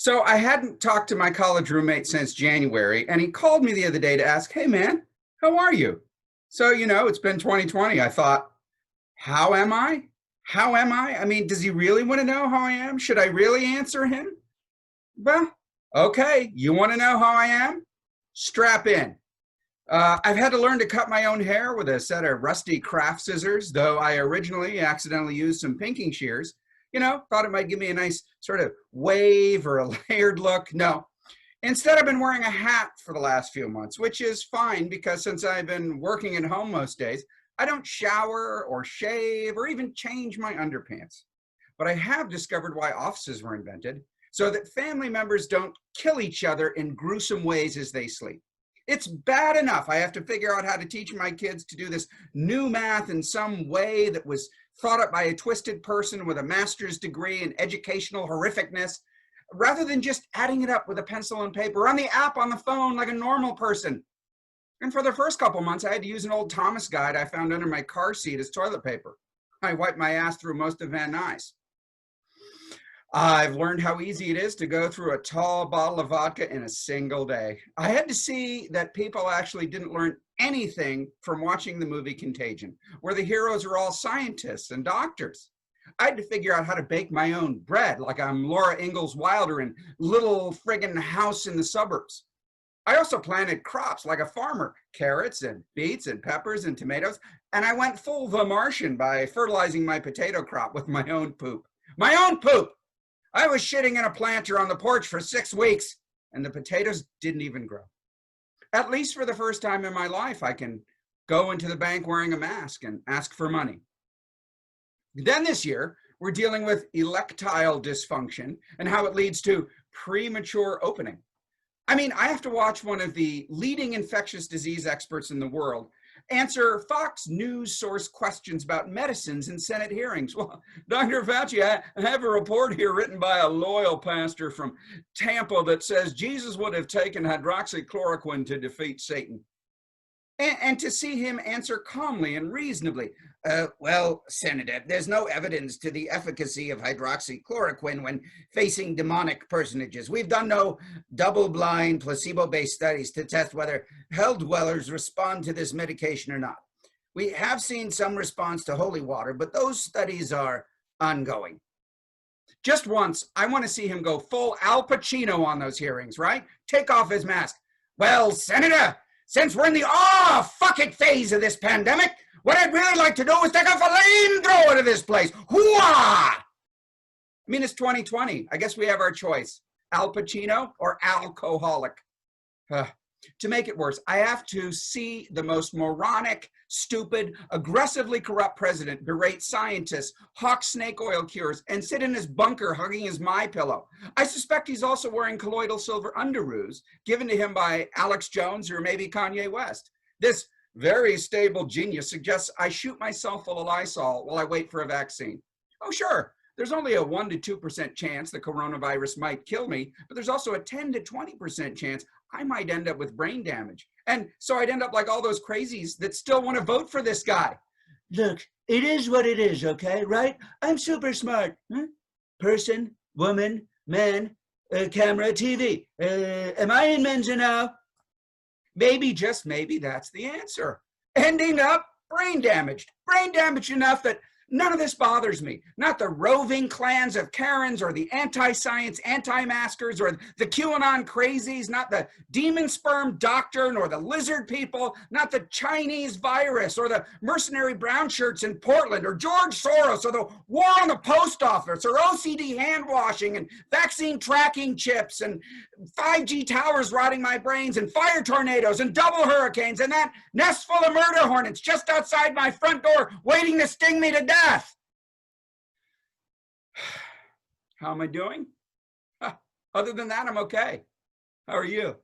So I hadn't talked to my college roommate since January, and he called me the other day to ask, "Hey man, how are you?" So, it's been 2020. I thought, how am I? How am I? I mean, does he really want to know how I am? Should I really answer him? Well, okay, you want to know how I am? Strap in. I've had to learn to cut my own hair with a set of rusty craft scissors, though I originally accidentally used some pinking shears. Thought it might give me a nice sort of wave or a layered look. No. Instead, I've been wearing a hat for the last few months, which is fine because since I've been working at home most days, I don't shower or shave or even change my underpants. But I have discovered why offices were invented so that family members don't kill each other in gruesome ways as they sleep. It's bad enough I have to figure out how to teach my kids to do this new math in some way that was thought up by a twisted person with a master's degree in educational horrificness, rather than just adding it up with a pencil and paper on the app on the phone like a normal person. And for the first couple months, I had to use an old Thomas guide I found under my car seat as toilet paper. I wiped my ass through most of Van Nuys. I've learned how easy it is to go through a tall bottle of vodka in a single day. I had to see that people actually didn't learn anything from watching the movie Contagion, where the heroes are all scientists and doctors. I had to figure out how to bake my own bread like I'm Laura Ingalls Wilder in Little Friggin' House in the Suburbs. I also planted crops like a farmer, carrots and beets and peppers and tomatoes, and I went full The Martian by fertilizing my potato crop with my own poop. My own poop! I was shitting in a planter on the porch for 6 weeks, and the potatoes didn't even grow. At least for the first time in my life, I can go into the bank wearing a mask and ask for money. Then this year, we're dealing with erectile dysfunction and how it leads to premature opening. I mean, I have to watch one of the leading infectious disease experts in the world answer Fox News source questions about medicines in Senate hearings. Well, Dr. Fauci, I have a report here written by a loyal pastor from Tampa that says Jesus would have taken hydroxychloroquine to defeat Satan. And to see him answer calmly and reasonably, well, Senator, there's no evidence to the efficacy of hydroxychloroquine when facing demonic personages. We've done no double-blind, placebo-based studies to test whether hell dwellers respond to this medication or not. We have seen some response to holy water, but those studies are ongoing. Just once, I want to see him go full Al Pacino on those hearings, right? Take off his mask. Well, Senator, since we're in the fuck it phase of this pandemic, what I'd really like to do is take a flamethrower to this place. Hooah! I mean, it's 2020. I guess we have our choice. Al Pacino or alcoholic. To make it worse, I have to see the most moronic, stupid, aggressively corrupt president berate scientists, hawk snake oil cures, and sit in his bunker hugging his MyPillow. I suspect he's also wearing colloidal silver underoos given to him by Alex Jones or maybe Kanye West. This very stable genius suggests I shoot myself full of Lysol while I wait for a vaccine. Oh, sure. There's only a 1 to 2% chance the coronavirus might kill me, but there's also a 10 to 20% chance I might end up with brain damage. And so I'd end up like all those crazies that still want to vote for this guy. Look, it is what it is, okay, right? I'm super smart. Person, woman, man, camera, TV. Am I in Mensa now? Maybe, just maybe, that's the answer. Ending up brain damaged. Brain damaged enough that none of this bothers me. Not the roving clans of Karens or the anti-science anti-maskers or the QAnon crazies, not the demon sperm doctor nor the lizard people, not the Chinese virus or the mercenary brown shirts in Portland or George Soros or the war on the post office or OCD hand washing and vaccine tracking chips and 5G towers rotting my brains and fire tornadoes and double hurricanes and that nest full of murder hornets just outside my front door waiting to sting me to death. How am I doing? Other than that, I'm okay. How are you?